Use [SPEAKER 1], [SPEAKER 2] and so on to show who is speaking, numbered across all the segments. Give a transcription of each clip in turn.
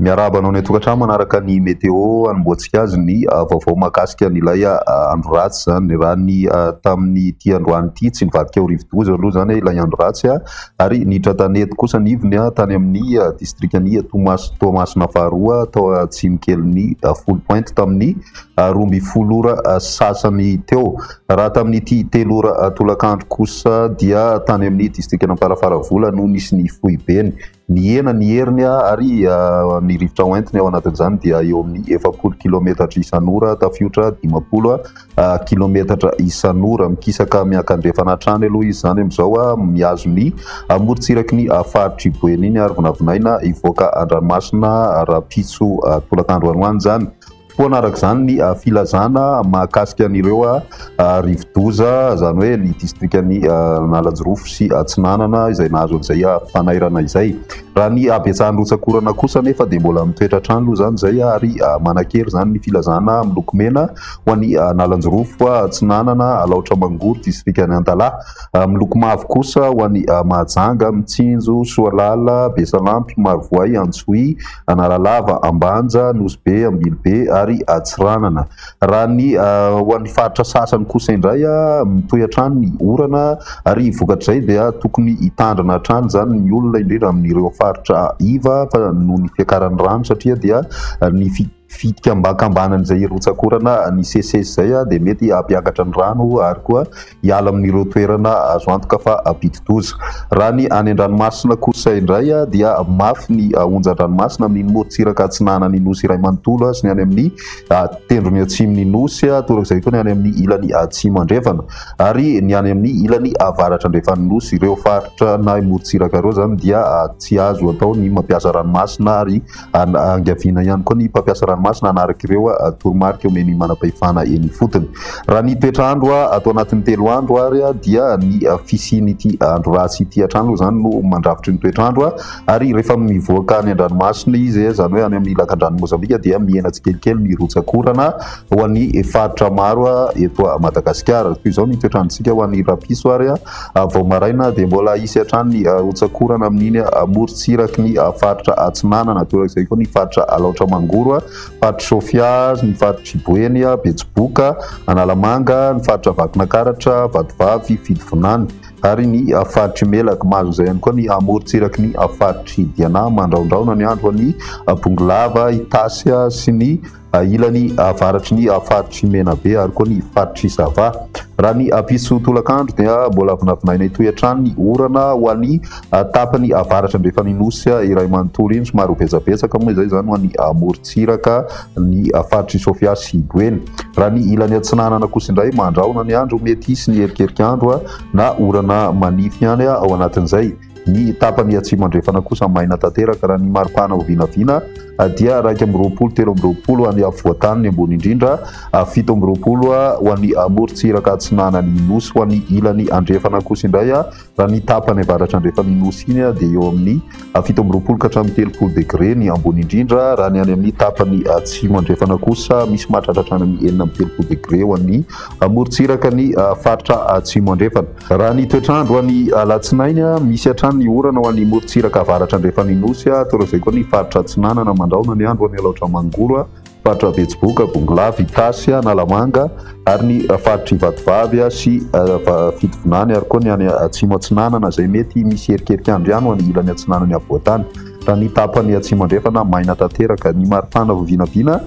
[SPEAKER 1] Miaraba anao ny tokantrano manaraka ny meteo anomboantsika azy ny vaovao mahakasika an'ilay andro ratsy zany raha ny tamin'ny ity androany ity tsy nivadika ho rivo-doza aloha zany ilay andro ratsy ary niditra tanety kosa nivony tany amin'ny distrikany Toamasina faharoa tao atsimokely 10 point tamin'ny 12 ora sasany teo. Raha tamin'ity 3 ora tolakandro kosa dia tany amin'ny distrikana Amparafaravola no nisy ny fohibeny ny ena ny heriny ary ny rivotra hoentiny ao anatin'izany dia eo amin'ny 40 kilometatra isan'ora tafiotra 50 kilometatra isan'ora mikisaka miankandrefana hatrany aloha izy zany amin'izao miazo ny amorontsiraky ny faritry Boeny iny ary vinavinaina ivoaka an-dranomasina rapitso tolakandro anoany zany. Foana araka izany ny filazana mahakasika an'ireo rivo-doza zany hoe ny distrikany Nalanjorofo sy Atsinanana izay nahazo an'izay fanairana izay. Raha ny abetsahan'ny rotsakorana kosa nefa dia mbola mitoetra hatrany aloha zany izay ary manan-kery zany ny filazana miloko mena ho an'ny Nalanjorofo, Atsinanana, Alaotra Mangoro, distrikany Antalaha, miloko mavo kosa ho an'ny Mahajanga, Mitsinjo, Soalala, Besalampy, Marivoay, Antsohihy, Analalava, Ambanja, Nosbe, Ambilobe ary Atsiranana. Raha ny ho an'ny faritra sasany kosa indray mitohy hatrany ny orana ary vokatrizay dia tokony hitandrana hatrany zany ny olona indrindra amin'ireo faritra iva fa noho ny fiakaran'ny rano satria dia ny fitika ambakambanan'izay rotsakorana ny sesesy zay dia mety hampiakatra ny rano ary koa hiala amin'ireo toerana azo antoka fa ampidi-doza. Raha ny any an-dranomasina kosa indray dia mafy ny onjan-dranomasina amin'ny morontsiraka Atsinanana ny Nosy Iray manontolo sy ny any amin'ny tendrony atsimon'ny Nosy torak'izay koa ny any amin'ny ilany atsimo andrefana ary ny any amin'ny ilany avaratra andrefan'ny Nosy. Ireo faritra na morontsiraka ireo zany dia tsy azo atao ny mampiasa ranomasina ary angaviana ihany koa ny mpampiasa ranomasina anaraka ireo toromarika omeny manam-pahefana eny fotony. Raha ny toetrandro atao anatin'ny 3 andro ary dia ny fisian'ity andro ratsy ity hatrany zany no mandrafitry ny toetrandro ary rehefa mivoaka any an-dranomasina izy zany hoe any amin'ny lakan-drano Mozambika dia miena tsikelikely ny rotsakorana ho an'ny faritra maro eto Madagasikara. Toy izao ny toetrandrontsika ho an'ny rapiso ary vao maraina dia mbola isy hatrany ny rotsakorana amin'iny morontsiraky ny faritra Atsinanana torak'izay koa ny faritra Alaotra Mangoro, faritra Sofia, ny faritra Boeny, Betsiboka, Analamanga, ny faritra Vakinankaratra, Vatovavy, Fidivinany ary ny faritry Melaka. Mahazo izay ihany koa ny morontsiraky ny faritry Diana, Mandraondraona ny andro ny Bongolava, Itasy sy ny ilany avaratry ny faritry Menabe ary koa ny faritry Sava. Raha ny apiso tolakandro dia mbola vinavinaina hitohy hatrany ny orana ho an'ny tapany avaratra andrefan'ny Nosy Iray manontolo iny somary betsabetsaka moa izay zany ho an'ny morontsiraka ny faritry Sofia sy Boeny. Raha ny ilany Atsinanana kosa indray mandraona ny andro mety hisy ny erikerikyandro na orana manify ihany ao anatin'izay. Ny tapany atsimo andrefana kosa maina tanteraka raha ny maripana ho vinavina dia 2 3 any afovoantany ny ambony indrindra 7 ho an'ny morontsiraka Atsinanany Nosy ho an'ny ilany andrefana kosa indray raha ny tapany avaratra andrefan'ny Nosy iny dia eo amin'ny 17 ka hatramin'ny 30 degré ny ambony indrindra. Raha ny any amin'ny tapany atsimo andrefana kosa misy mahatratra hatrany amin'ny 4 degré ho an'ny morontsiraka ny faritra atsimo andrefana. Raha ny toetrandro ho an'ny alatsinainy misy hatrany ny orana ho an'ny morontsiraka avaratra andrefan'ny Nosy torak'izay koa ny faritra Atsinanana mandraona ny andro ho an'ny Alaotra Mangoro, faritra Betsiboka, Bongolava, Itasy, Analamanga ary ny faritry Vatovavy sy Fidivinany ary koa ny any atsimo Atsinanana izay mety misy erikerikyandro ihany ho an'ny ilany Atsinanany avoantany. Raha ny tapany atsimo andrefana maina tanteraka ny maripana ho vinavina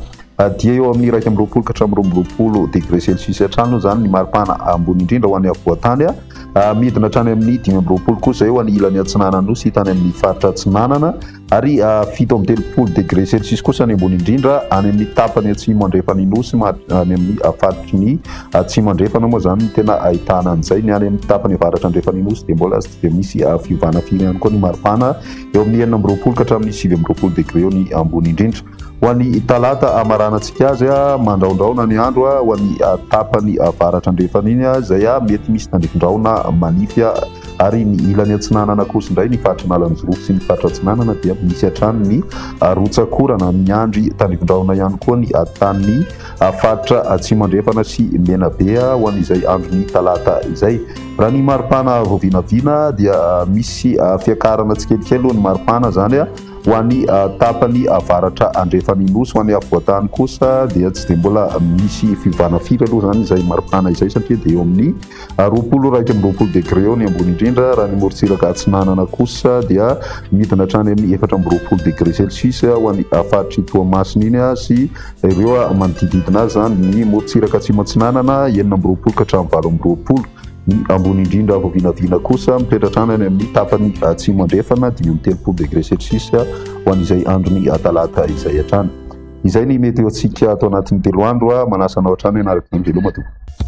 [SPEAKER 1] dia eo amin'ny 12 ka hatramin'ny 20 degré celsius hatrany zany ny maripana ambony indrindra ho an'ny avoantany midina hatrany amin'ny 15 kosa eo an'ny ilany Atsinanana Nosy tany amin'ny faritra Atsinanana ary 17 degré celsius kosa ny ambony indrindra any amin'ny tapany atsimo andrefan'ny Nosy any amin'ny faritry ny atsimo andrefana moa zany tena ahitana an'izay. Ny any amin'ny tapany avaratra andrefan'ny Nosy dia mbola tsy dia misy fiovana firy ihany koa ny maripana eo amin'ny 19 ka hatramin'ny 20 degré eo ny ambony indrindra. Ho an'ny talata amaranantsika azy mandraondraona ny andro ho an'ny tapany avaratra andrefana iny izay mety misy tandrifin-drahona manify ary ny ilany Atsinanana kosa indray ny faritra Nalanjorofo sy ny faritra Atsinanana dia misy hatrany ny rotsakorana miandry tandrifin-drahona ihany koa ny tany faritra atsimo andrefana sy Menabe ho an'izay andro ny talata izay. Raha ny maripana vao vinavina dia misy fiakarana tsikelikely ny maripana zany ho an'ny tapany avaratra andrefany nosy ho an'ny avoatany kosa dia tsy dia mbola misy fivana firy aloha zany izay maripana izay satria dia eo amin'ny 21 degré eo ny ambony indrindra raha ny morontsiraka atsinanana kosa dia midina hatrany amin'ny 4 degré celsius ho an'ny faritry Toamasina iny sy ireo manodididina azy zany ny morontsiraka atsimo atsinanana 9 ka hatramin'ny 20 ny ambony indrindra voavinavina kosa mipetratrany any amin'ny tapany atsimo andrefana 5 degré celsius ho an'izay androny talata izay hatrany. Izay ny metéo-tsika atao anatin'ny 3 andro manasa anao hatrany ianaraka ny veloma tompoko.